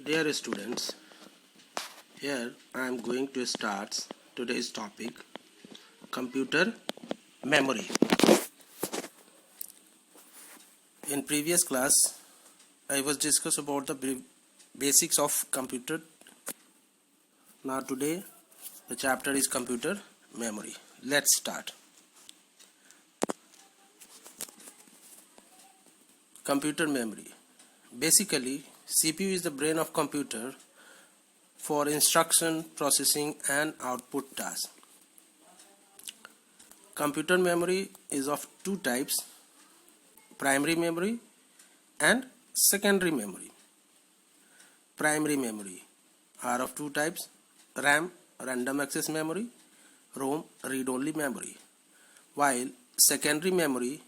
Dear students, here I am going to start today's topic, computer memory. In previous class, I was discuss about the basics of computer. Now today, the chapter is computer memory. Let's start. Computer memory. Basically, CPU is the brain of computer for instruction processing and output tasks. Computer memory is of two types, primary memory and secondary memory. Primary memory are of two types, RAM, random access memory, ROM, read-only memory, while secondary memory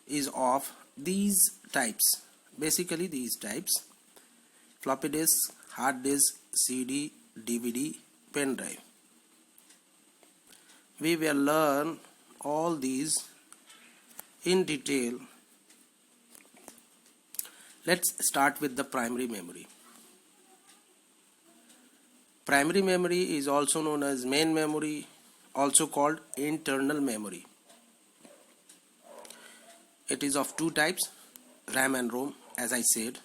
is of these types, basically these types: floppy disk, hard disk, CD, DVD, pen drive. We will learn all these in detail. Let's start with the primary memory. Primary memory is also known as main memory, also called internal memory. It is of two types, RAM and ROM, as I said.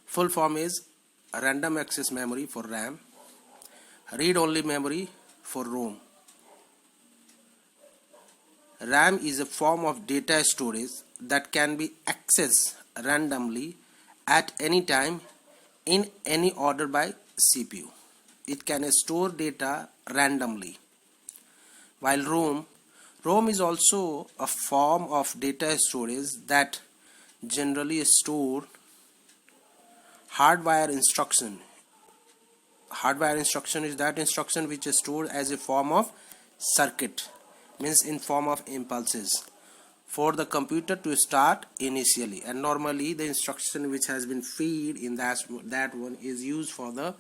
Full form is random access memory for RAM, read-only memory for ROM. RAM is a form of data storage that can be accessed randomly at any time in any order by CPU. It can store data randomly. While ROM is also a form of data storage that generally store hardwire instruction. Hardwire instruction is that instruction which is stored as a form of circuit, means in form of impulses for the computer to start initially, and normally the instruction which has been fed in that one is used for the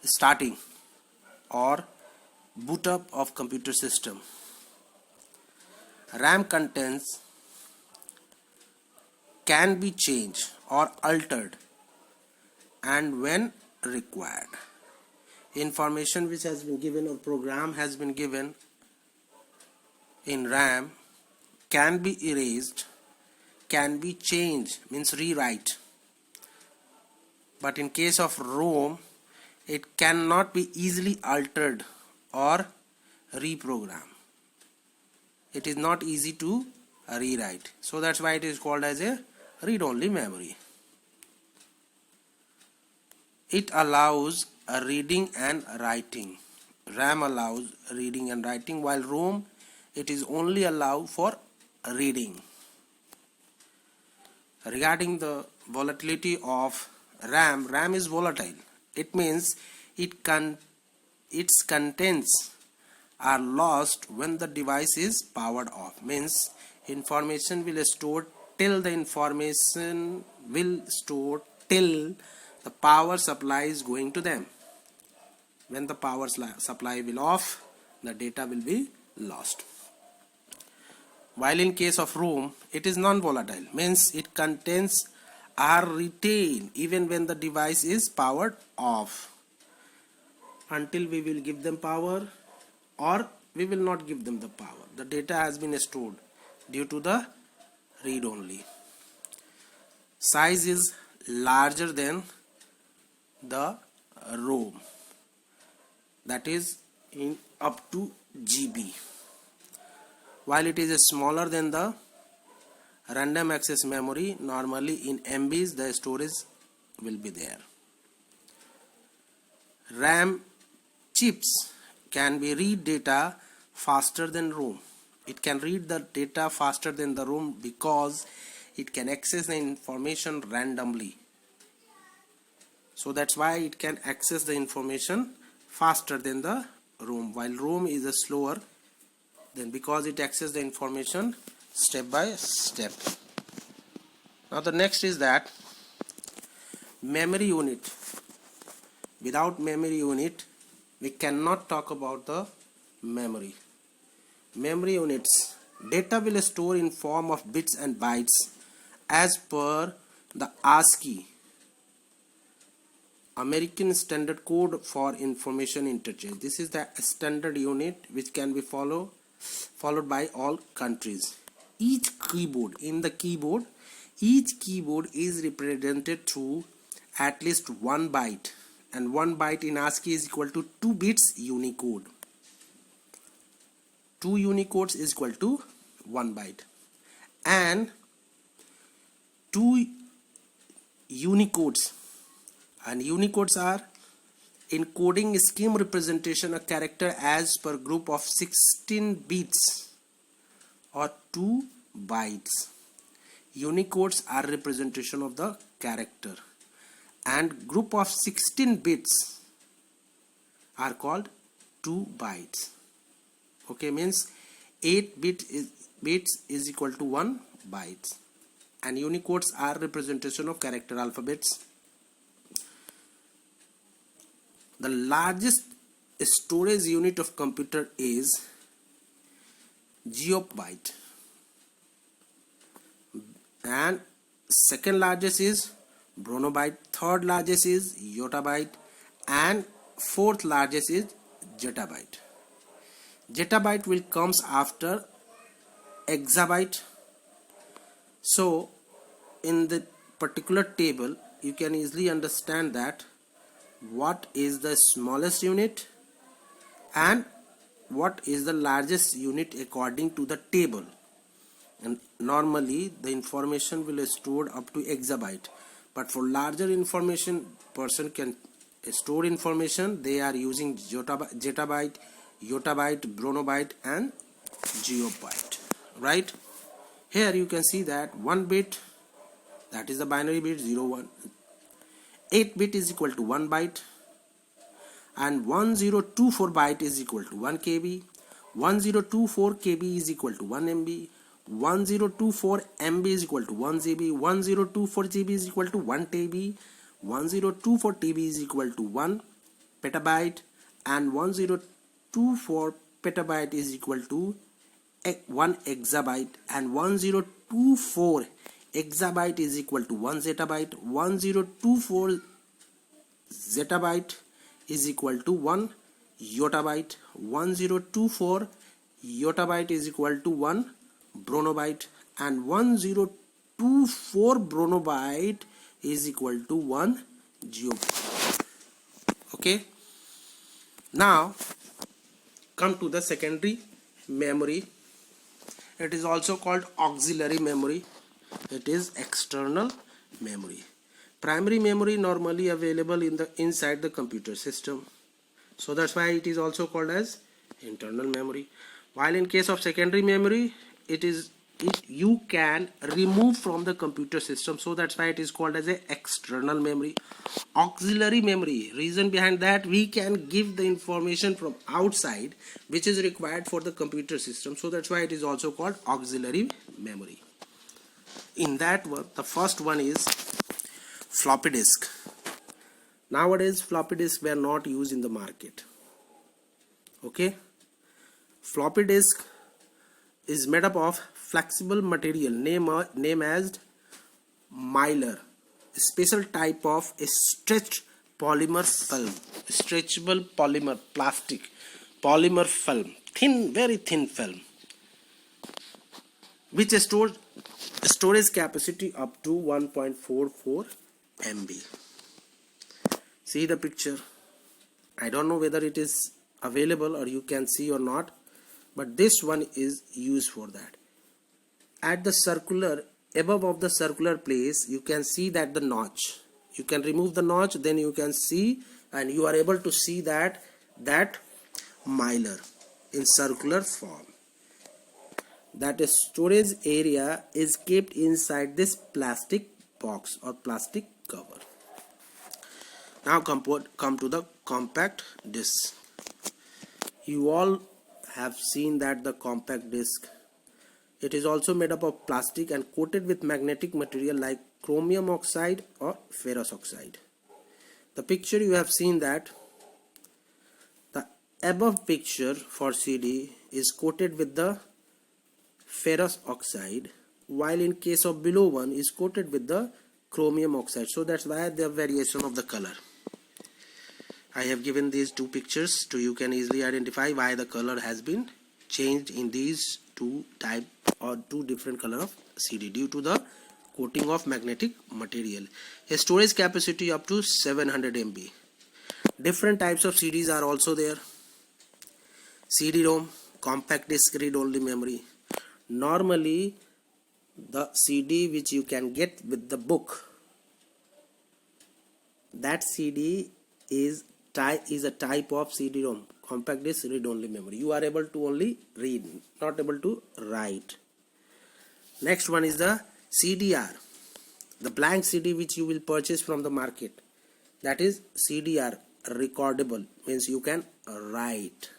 starting or boot up of computer system. RAM contents can be changed or altered and when required. Information which has been given or program has been given in RAM can be erased, can be changed, means rewrite. But in case of ROM, it cannot be easily altered or reprogrammed. It is not easy to rewrite. So that's why it is called as a read-only memory. It allows a reading and writing. RAM allows reading and writing, while ROM it is only allowed for reading. Regarding the volatility of RAM is volatile. It means its contents are lost when the device is powered off. Means information will store till the power supply is going to them. When the power supply will off, the data will be lost. While in case of ROM, it is non-volatile, means its contents are retained even when the device is powered off, until we will give them power or we will not give them the power. The data has been stored due to the read only. Size is larger than the ROM, that is in up to GB, while it is smaller than the random access memory. Normally in MBs the storage will be there. RAM chips can be read data faster than ROM. It can read the data faster than the ROM because it can access the information randomly. So that's why it can access the information faster than the ROM, while ROM is slower then because it accesses the information step by step. Now the next is that memory unit. Without memory unit, we cannot talk about the memory. Memory units. Data will store in form of bits and bytes as per the ASCII American Standard Code for Information Interchange. This is the standard unit which can be followed by all countries. Each keyboard each keyboard is represented through at least 1 byte, and 1 byte in ASCII is equal to 2 bits Unicode. 2 Unicodes is equal to 1 byte, and 2 Unicodes, and Unicodes are encoding scheme representation a character as per group of 16 bits or 2 bytes. Unicodes are representation of the character, and group of 16 bits are called 2 bytes. Okay, means 8 bits is equal to 1 bytes, and Unicodes are representation of character alphabets. The largest storage unit of computer is geobyte, and second largest is bronobyte, third largest is yottabyte, and fourth largest is zettabyte. Zettabyte will comes after exabyte. So in the particular table you can easily understand that what is the smallest unit and what is the largest unit according to the table. And normally the information will be stored up to exabyte, but for larger information person can store information, they are using zettabyte, yottabyte, bronobyte and geobyte, right? Here you can see that 1 bit, that is the binary bit 0 1, 8 bit is equal to 1 byte, and 1024 byte is equal to 1 KB, 1024 KB is equal to 1 MB, 1024 MB is equal to 1 GB, 1024 GB is equal to 1 TB, 1024 TB is equal to 1 petabyte, and 1024 petabyte is equal to 1 exabyte, and 1024 exabyte is equal to 1 zettabyte, 1024 zettabyte is equal to 1 yottabyte, 1024 yottabyte is equal to 1 bronobyte, and 1024 bronobyte is equal to 1 geobyte. Okay, now come to the secondary memory. It is also called auxiliary memory. It is external memory. Primary memory normally available inside the computer system, so that's why it is also called as internal memory. While in case of secondary memory, you can remove from the computer system, so that's why it is called as a external memory. Auxiliary memory, reason behind that, we can give the information from outside which is required for the computer system, so that's why it is also called auxiliary memory. In that one, the first one is floppy disk. Nowadays floppy disk were not used in the market. Okay, floppy disk is made up of flexible material named as mylar, a special type of a stretched polymer film, stretchable polymer plastic polymer film, thin, very thin film, which stores storage capacity up to 1.44 MB. See the picture. I don't know whether it is available or you can see or not, but this one is used for that. At the circular, above of the circular place, you can see that the notch. You can remove the notch, then you can see, and you are able to see that mylar in circular form. That storage area is kept inside this plastic box or plastic cover. Now come to the compact disc. You all have seen that the compact disc, it is also made up of plastic and coated with magnetic material like chromium oxide or ferrous oxide. The picture you have seen that the above picture for CD is coated with the ferrous oxide, while in case of below one is coated with the chromium oxide, so that's why the variation of the color. I have given these two pictures so you can easily identify why the color has been changed in these two different color of CD due to the coating of magnetic material. A storage capacity up to 700 MB. Different types of CDs are also there. CD-ROM, compact disc read-only memory. Normally the CD which you can get with the book, that CD is a type of CD-ROM, compact disc read-only memory. You are able to only read, not able to write. Next one is the CDR, the blank CD which you will purchase from the market. That is CDR, recordable, means you can write.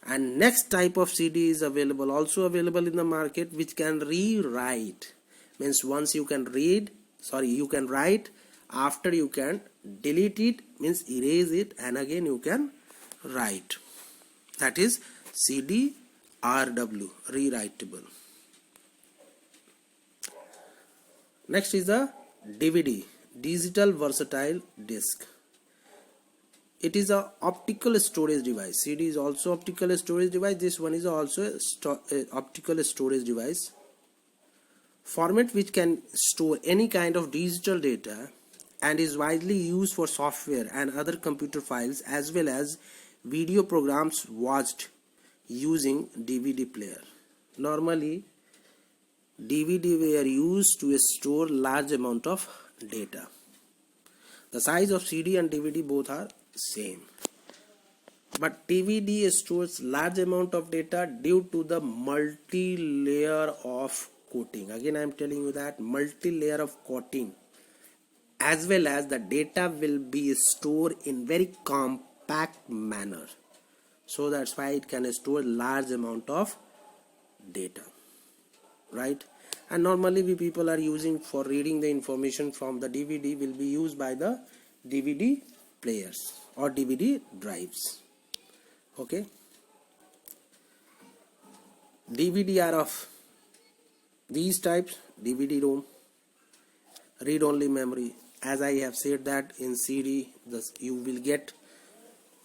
And next type of CD is also available in the market, which can rewrite, means once you can you can write, after you can delete it, means erase it, and again you can write. That is CDRW, rewritable. Next is the DVD, digital versatile disc. It is a optical storage device. CD is also optical storage device. This one is also a optical storage device. Format which can store any kind of digital data and is widely used for software and other computer files as well as video programs watched using DVD player. Normally DVD were used to store large amount of data. The size of CD and DVD both are same, but DVD stores large amount of data due to the multi-layer of coating. Again I am telling you that multi-layer of coating, as well as the data will be stored in very compact manner, so that's why it can store large amount of data, right? And normally we people are using for reading the information from the DVD will be used by the DVD players or DVD drives. Okay, DVD are of these types: DVD-ROM, read-only memory. As I have said that in CD you will get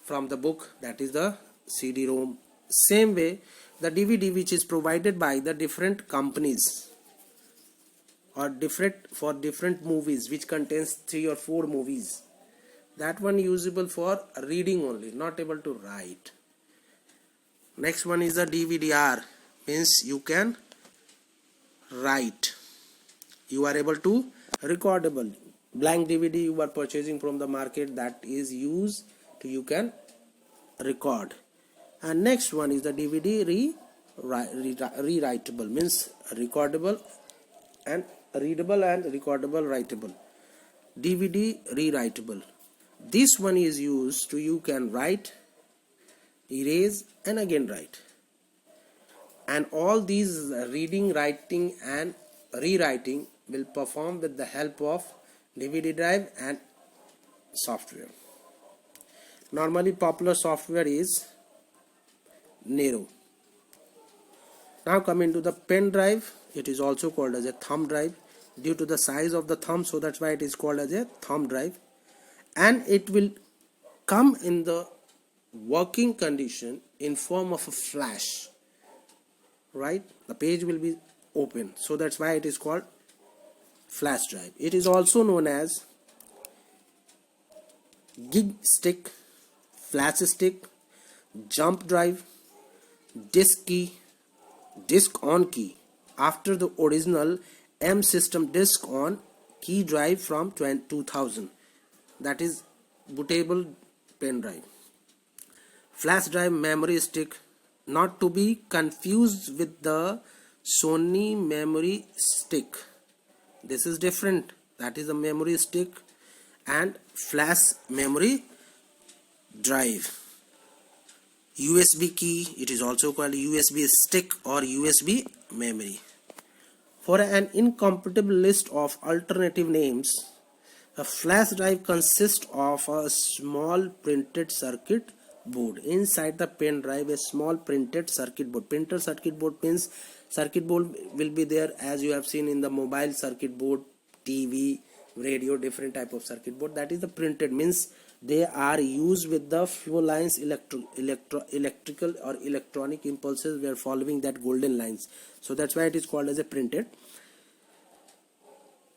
from the book, that is the CD-ROM. Same way the DVD which is provided by the different companies or different movies, which contains 3 or 4 movies, that one usable for reading only, not able to write. Next one is the DVD-R, means you can write, you are able to recordable. Blank DVD you are purchasing from the market, that is used to you can record. And next one is the DVD rewritable, means recordable and readable and recordable, writable. DVD rewritable, this one is used to you can write, erase, and again write. And all these reading, writing and rewriting will perform with the help of DVD drive and software. Normally popular software is Nero. Now coming to the pen drive, it is also called as a thumb drive due to the size of the thumb, so that's why it is called as a thumb drive. And it will come in the working condition in form of a flash, right? The page will be open, so that's why it is called flash drive. It is also known as gig stick, flash stick, jump drive, disk key, disk on key, after the original M system disk on key drive from 2000, that is bootable pen drive. Flash drive memory stick, not to be confused with the Sony memory stick. This is different, that is a memory stick and flash memory drive. USB key, it is also called USB stick or USB memory. For an incompatible list of alternative names, a flash drive consists of a small printed circuit board. Inside the pen drive, a small printed circuit board. Printed circuit board means circuit board will be there as you have seen in the mobile circuit board, TV, radio, different type of circuit board. That is the printed, means they are used with the few lines electrical or electronic impulses. We are following that golden lines, so that's why it is called as a printed.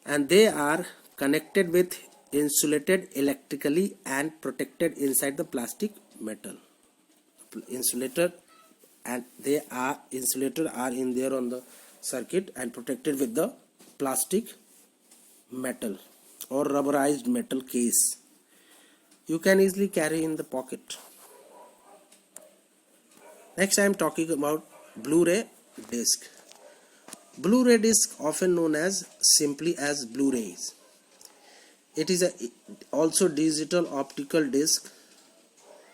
And they are connected with insulated electrically and protected inside the plastic metal insulator, and they are insulated are in there on the circuit and protected with the plastic metal or rubberized metal case. You can easily carry in the pocket. Next I am talking about Blu-ray disc. Blu-ray disc, often known as simply as Blu-rays. It is also digital optical disc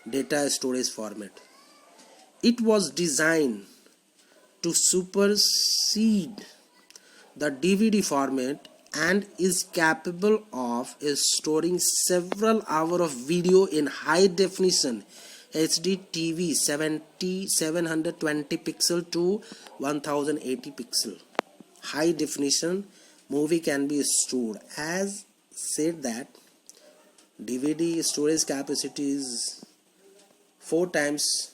data storage format. It was designed to supersede the DVD format and is capable of storing several hours of video in high definition HD TV 720 pixel to 1080 pixel. High definition movie can be stored. As said that DVD storage capacity is 4 times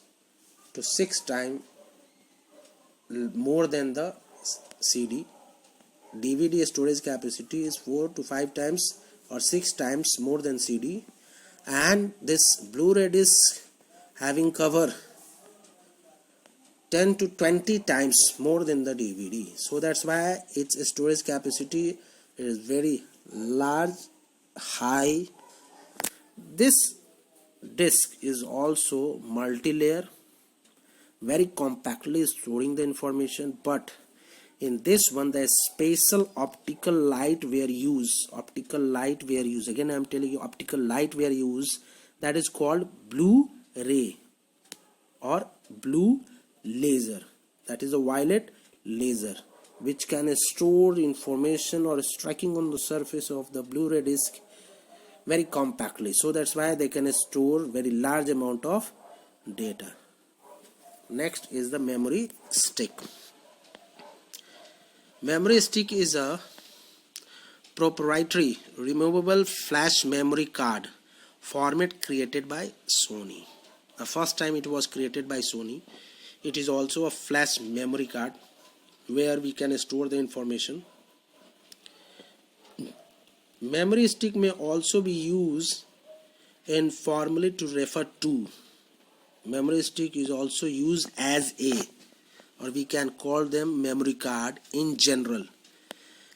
to 6 times more than the CD. DVD storage capacity is 4 to 5 times or 6 times more than CD, and this Blu-ray disc having cover 10 to 20 times more than the DVD. So that's why its storage capacity is very large, high. This disc is also multi-layer, very compactly storing the information, but in this one the special optical light were used. Again I am telling you, optical light were used, that is called Blu-ray or blue laser. That is a violet laser which can store information or striking on the surface of the Blu-ray disc very compactly. So that's why they can store very large amount of data. Next is the memory stick. Memory stick is a proprietary removable flash memory card format created by Sony. The first time it was created by Sony. It is also a flash memory card where we can store the information. Memory stick may also be used informally to refer to. Memory stick is also used as a, or we can call them memory card in general.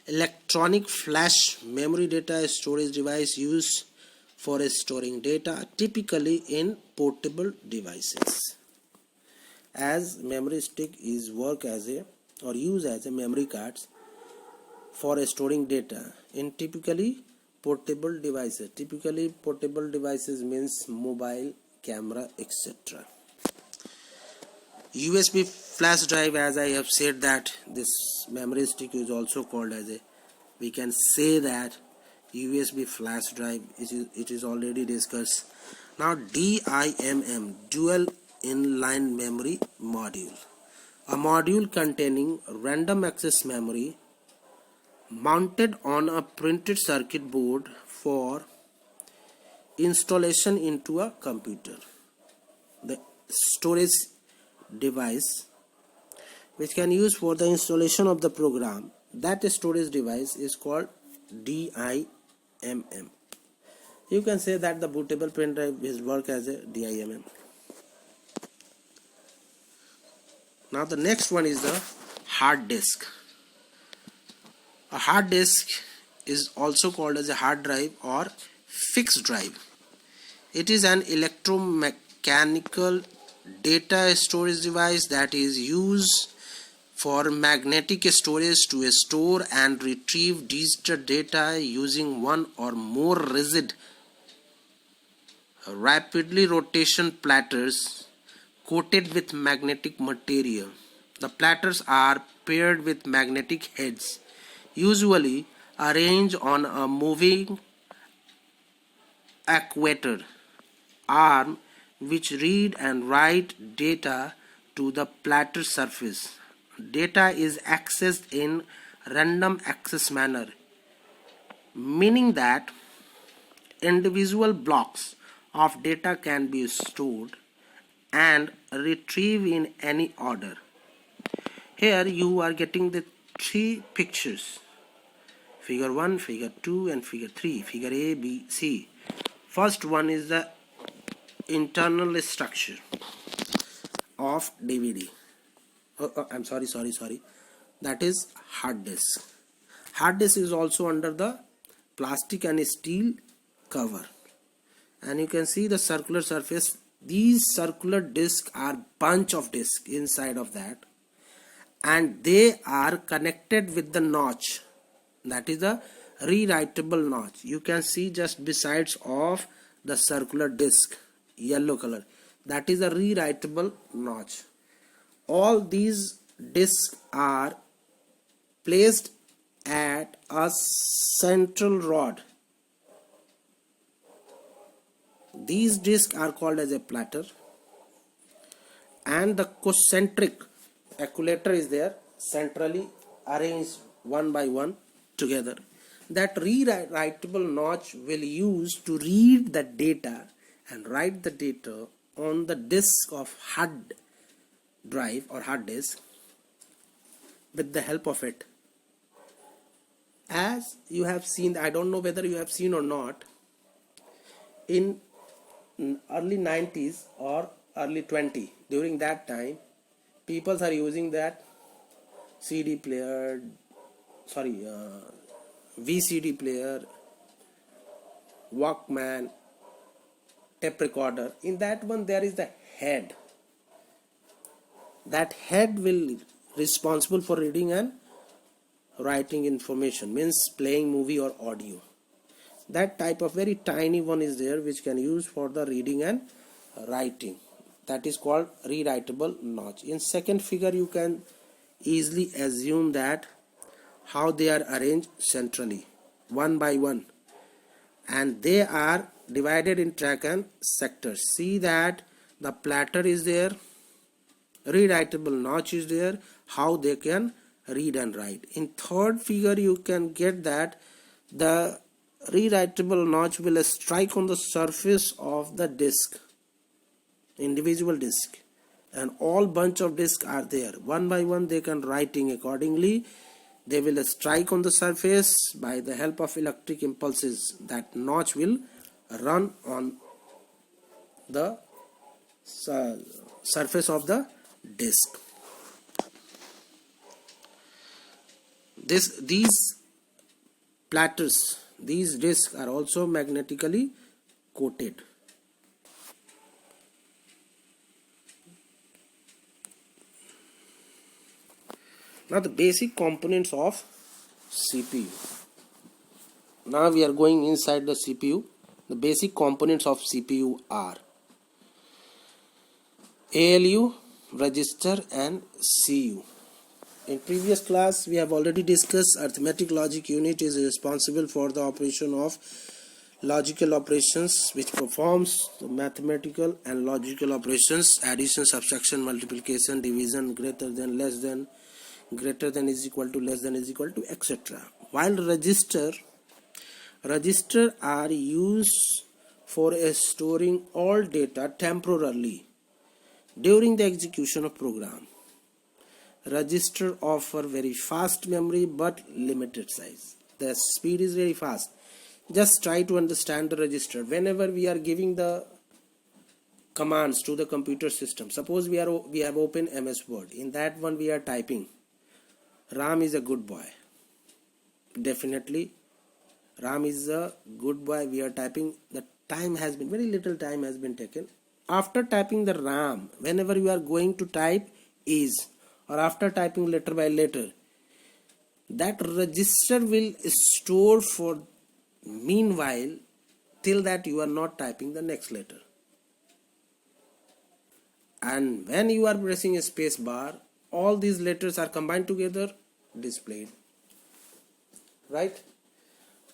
Electronic flash memory data storage device used for storing data, typically in portable devices. As memory stick is work as a or use as a memory cards for storing data in typically portable devices. Typically portable devices means mobile, camera, etc. USB flash drive, as I have said that this memory stick is also called as a, we can say that USB flash drive, it is already discussed. Now DIMM, dual inline memory module, a module containing random access memory mounted on a printed circuit board for installation into a computer. The storage device which can use for the installation of the program, that storage device is called DIMM. You can say that the bootable pen drive will work as a DIMM. Now the next one is the hard disk. A hard disk is also called as a hard drive or fixed drive. It is an electromechanical data storage device that is used for magnetic storage to store and retrieve digital data using one or more rigid, rapidly rotation platters coated with magnetic material. The platters are paired with magnetic heads, usually arranged on a moving actuator arm, which read and write data to the platter surface. Data is accessed in random access manner meaning that individual blocks of data can be stored and retrieved in any order. Here you are getting the three pictures, figure 1, figure 2 and figure 3, figure A, B, C. First one is the internal structure of DVD. I'm sorry. That is hard disk. Hard disk is also under the plastic and steel cover. And you can see the circular surface. These circular discs are bunch of discs inside of that. And they are connected with the notch. That is the rewritable notch. You can see just besides of the circular disc, yellow color. That is a rewritable notch. All these discs are placed at a central rod. These discs are called as a platter, and the concentric accumulator is there, centrally arranged one by one together. That rewritable notch will use to read the data and write the data on the disk of hard drive or hard disk with the help of it. As you have seen, I don't know whether you have seen or not, in early 90s or early 20, during that time people are using that CD player, VCD player, Walkman, tape recorder. In that one there is the head. That head will responsible for reading and writing information, means playing movie or audio. That type of very tiny one is there which can use for the reading and writing. That is called rewritable notch. In second figure you can easily assume that how they are arranged centrally, one by one, and they are divided in track and sectors. See that the platter is there, rewritable notch is there, how they can read and write. In third figure you can get that the rewritable notch will strike on the surface of the disk, individual disk, and all bunch of disks are there. One by one they can writing accordingly. They will strike on the surface by the help of electric impulses. That notch will run on the surface of the disk. These platters, these disks are also magnetically coated. Now the basic components of CPU. Now we are going inside the CPU. The basic components of CPU are ALU, register and CU. In previous class we have already discussed arithmetic logic unit is responsible for the operation of logical operations which performs the mathematical and logical operations, addition, subtraction, multiplication, division, greater than, less than, greater than is equal to, less than is equal to, etc. While register are used for storing all data temporarily during the execution of program. Register offer very fast memory but limited size. The speed is very fast. Just try to understand the register. Whenever we are giving the commands to the computer system, suppose we have open MS Word. In that one we are typing. Ram is a good boy. Definitely Ram is a good boy. We are typing. The time has been, very little time has been taken. After typing the Ram, whenever you are going to type is, or after typing letter by letter, that register will store for meanwhile till that you are not typing the next letter. And when you are pressing a space bar, all these letters are combined together, displayed. Right?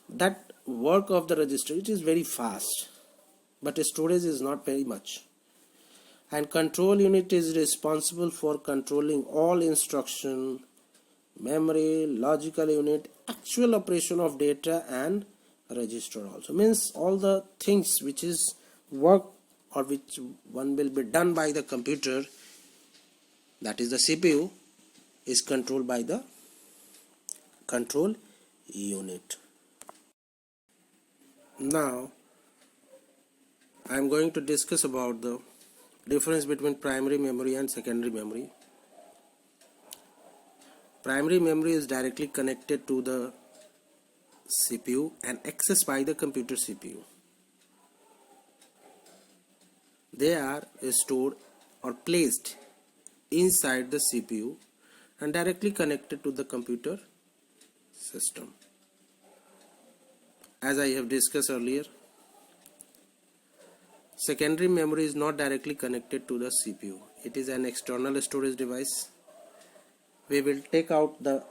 That work of the register, it is very fast, but storage is not very much. And control unit is responsible for controlling all instruction, memory, logical unit, actual operation of data and register also. Means all the things which is work or which one will be done by the computer, that is the CPU, is controlled by the control unit. Now I am going to discuss about the difference between primary memory and secondary memory. Primary memory is directly connected to the CPU and accessed by the computer CPU. They are stored or placed inside the CPU and directly connected to the computer system. As I have discussed earlier, secondary memory is not directly connected to the CPU. It is an external storage device. We will take out the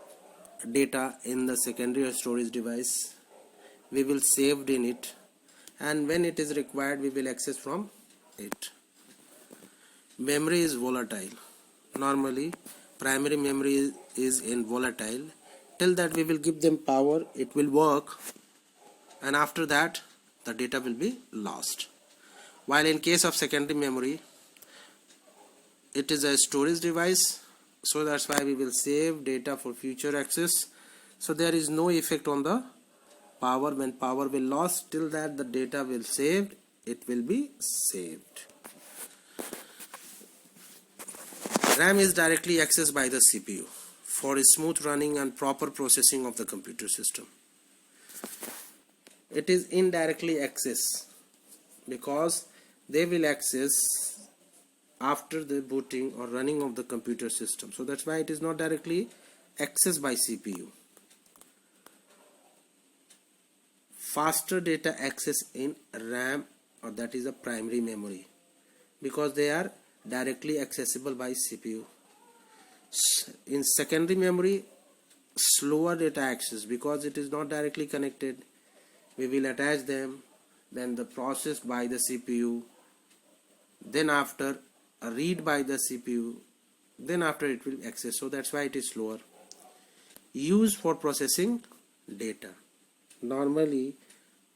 data in the secondary storage device. We will save in it, and when it is required we will access from it. Memory is volatile. Normally primary memory is in volatile. Till that we will give them power, it will work, and after that the data will be lost. While in case of secondary memory, it is a storage device, so that's why we will save data for future access. So there is no effect on the power. When power will lost, till that the data will saved, it will be saved. RAM is directly accessed by the CPU for smooth running and proper processing of the computer system. It is indirectly accessed because they will access after the booting or running of the computer system. So that's why it is not directly accessed by CPU. Faster data access in RAM, or that is a primary memory, because they are directly accessible by CPU. In secondary memory, slower data access because it is not directly connected. We will attach them, then the process by the CPU, then after a read by the CPU, then after it will access. So that's why it is slower. Used for processing data. Normally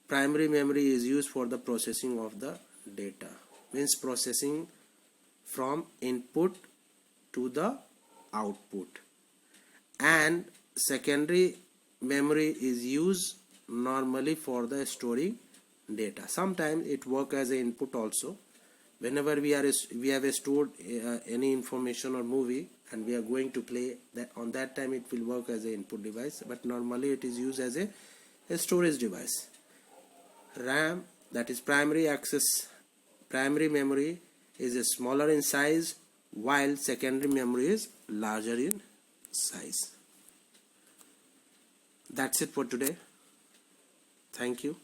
primary memory is used for the processing of the data, means processing from input to the output, and secondary memory is used normally for the storing data. Sometimes it work as an input also. Whenever we have stored any information or movie and we are going to play that, on that time it will work as an input device, but normally it is used as a storage device. RAM, that is primary memory, is smaller in size, while secondary memory is larger in size. That's it for today. Thank you.